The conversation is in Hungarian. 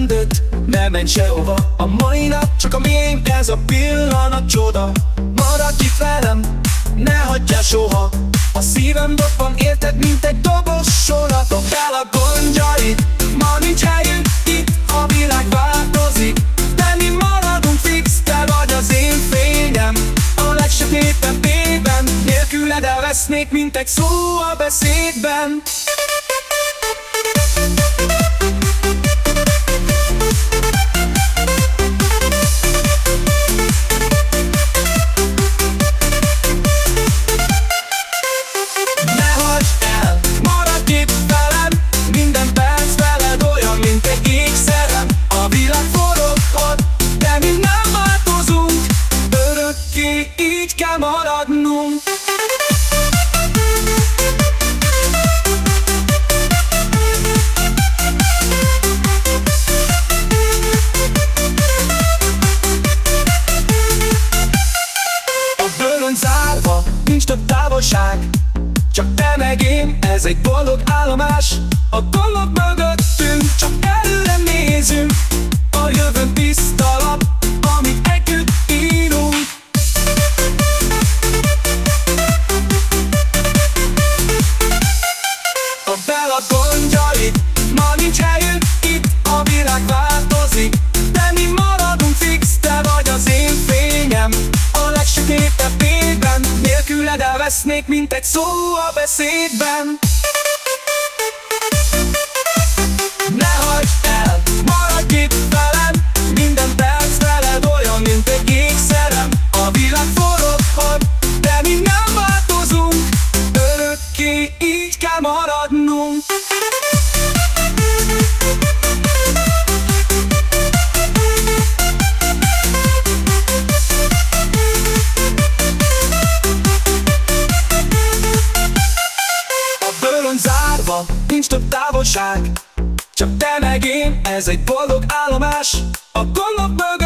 csendöt, ne menj sehova. A mai nap csak a miénk, ez a pillanat csoda. Maradj itt velem, ne hagyjál soha. A szívem dobban érted, mint egy dobos sora. Dobd el a gondjaid, ma nincs helyünk itt. A világ változik, de mi maradunk fix. Te vagy az én fényem, a legsötétebb évben. Nélküled elvesznék, mint egy szó a beszédben. Így kell maradnunk. A bőrön zárva, nincs több távolság, csak te meg én, ez egy boldog állomás. A dolog mögöttünk, csak előre nézünk. A jövőn tiszta lap, amit együtt írunk. Dobd el a gondjaid, ma nincs helyünk itt. A világ változik, de mi maradunk fix. Te vagy az én fényem, a legsötétebb évben. Nélküled elvesznék, mint egy szó a beszédben. Ne hagyd el, maradj itt velem. Minden perc veled olyan, mint egy ékszerem. A világ foroghat, de mi nem változunk. Örökké így kell maradnunk. A bőrön zárva, nincs több távolság, csak te meg én, ez egy boldog állomás. A gondok mögött